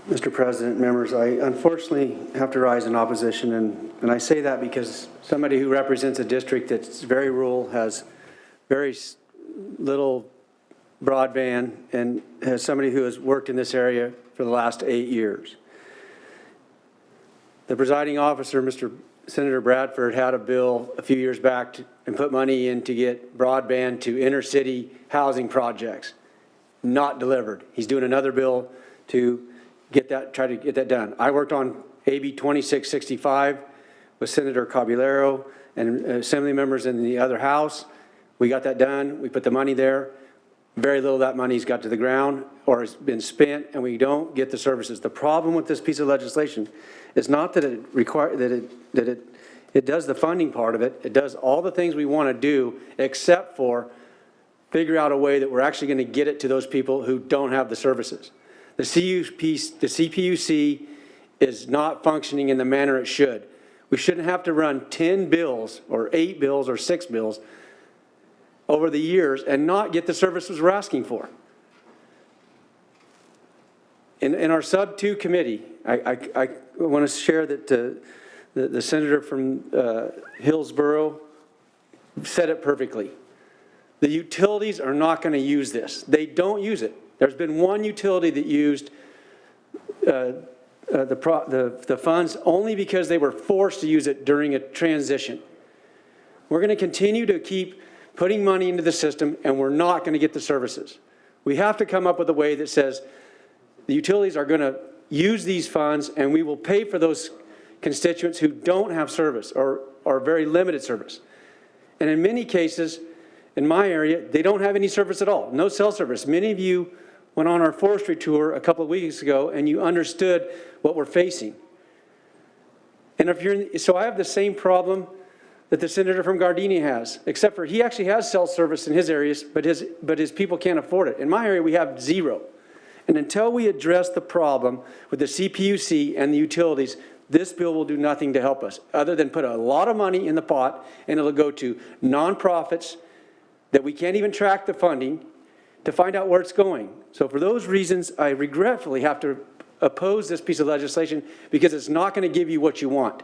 Mr. President, members, I unfortunately have to rise in opposition, and I say that because somebody who represents a district that's very rural, has very little broadband, and as somebody who has worked in this area for the last 8 years. The presiding officer, Mr. Senator Bradford, had a bill a few years back and put money in to get broadband to inner city housing projects. Not delivered. He's doing another bill to get that, try to get that done. I worked on AB 2665 with Senator Caballero and assembly members in the other house. We got that done. We put the money there. Very little of that money's got to the ground or has been spent, and we don't get the services. The problem with this piece of legislation is not that it does the funding part of it. It does all the things we want to do, except for figure out a way that we're actually going to get it to those people who don't have the services. The CPUC is not functioning in the manner it should. We shouldn't have to run 10 bills or 8 bills or 6 bills over the years and not get the services we're asking for. In our sub 2 committee, I want to share that the senator from Hillsborough said it perfectly. The utilities are not going to use this. They don't use it. There's been one utility that used the funds only because they were forced to use it during a transition. We're going to continue to keep putting money into the system, and we're not going to get the services. We have to come up with a way that says the utilities are going to use these funds, and we will pay for those constituents who don't have service or very limited service. And in many cases, in my area, they don't have any service at all, no cell service. Many of you went on our forestry tour a couple of weeks ago, and you understood what we're facing. And if you're so I have the same problem that the senator from Gardenia has, except for he actually has cell service in his areas, but his people can't afford it. In my area, we have 0. And until we address the problem with the CPUC and the utilities, this bill will do nothing to help us, other than put a lot of money in the pot, and it'll go to nonprofits that we can't even track the funding to find out where it's going. So for those reasons, I regretfully have to oppose this piece of legislation because it's not going to give you what you want.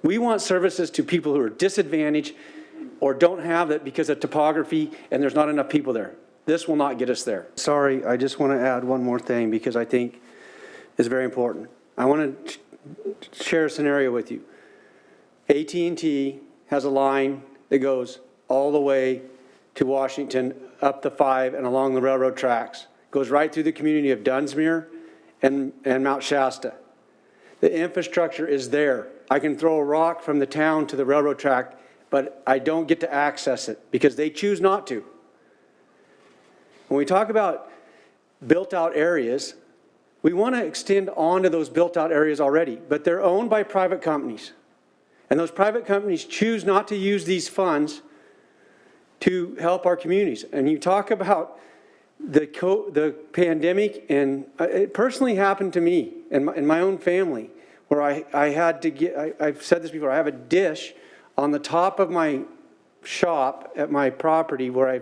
We want services to people who are disadvantaged or don't have it because of topography and there's not enough people there. This will not get us there. Sorry, I just want to add one more thing because I think it's very important. I want to share a scenario with you. AT&T has a line that goes all the way to Washington, up the 5 and along the railroad tracks. Goes right through the community of Dunsmuir and Mount Shasta. The infrastructure is there. I can throw a rock from the town to the railroad track, but I don't get to access it because they choose not to. When we talk about built-out areas, we want to extend onto those built-out areas already, but they're owned by private companies. And those private companies choose not to use these funds to help our communities. And you talk about the pandemic, and it personally happened to me in my own family, where I had to get, I've said this before, I have a dish on the top of my shop at my property where I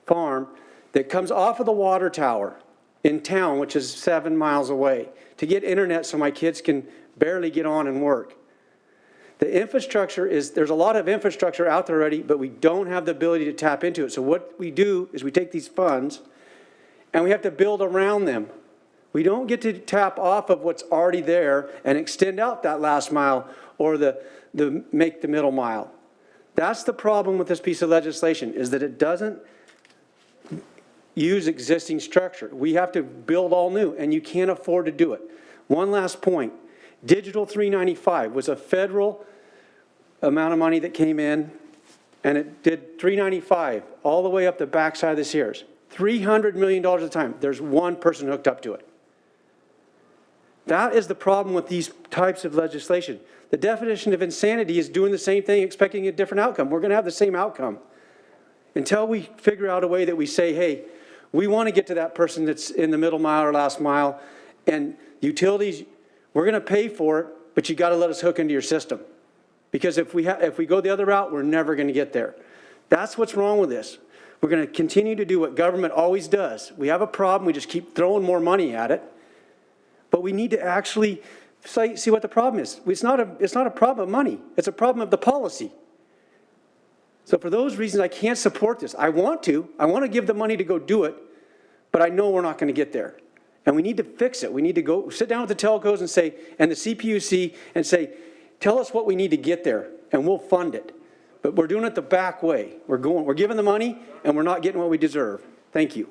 farm that comes off of the water tower in town, which is 7 miles away, to get internet so my kids can barely get on and work. The infrastructure is, there's a lot of infrastructure out there already, but we don't have the ability to tap into it. So what we do is we take these funds and we have to build around them. We don't get to tap off of what's already there and extend out that last mile or make the middle mile. That's the problem with this piece of legislation, is that it doesn't use existing structure. We have to build all new, and you can't afford to do it. One last point. Digital 395 was a federal amount of money that came in, and it did 395 all the way up the backside of the Sierras. $300 million at a time. There's one person hooked up to it. That is the problem with these types of legislation. The definition of insanity is doing the same thing, expecting a different outcome. We're going to have the same outcome until we figure out a way that we say, hey, we want to get to that person that's in the middle mile or last mile, and utilities, we're going to pay for it, but you got to let us hook into your system. Because if we go the other route, we're never going to get there. That's what's wrong with this. We're going to continue to do what government always does. We have a problem, we just keep throwing more money at it. But we need to actually see what the problem is. It's not a problem of money. It's a problem of the policy. So for those reasons, I can't support this. I want to give the money to go do it, but I know we're not going to get there. And we need to fix it. We need to go sit down with the telcos and say, and the CPUC, and say, tell us what we need to get there, and we'll fund it. But we're doing it the back way. We're giving the money, and we're not getting what we deserve. Thank you.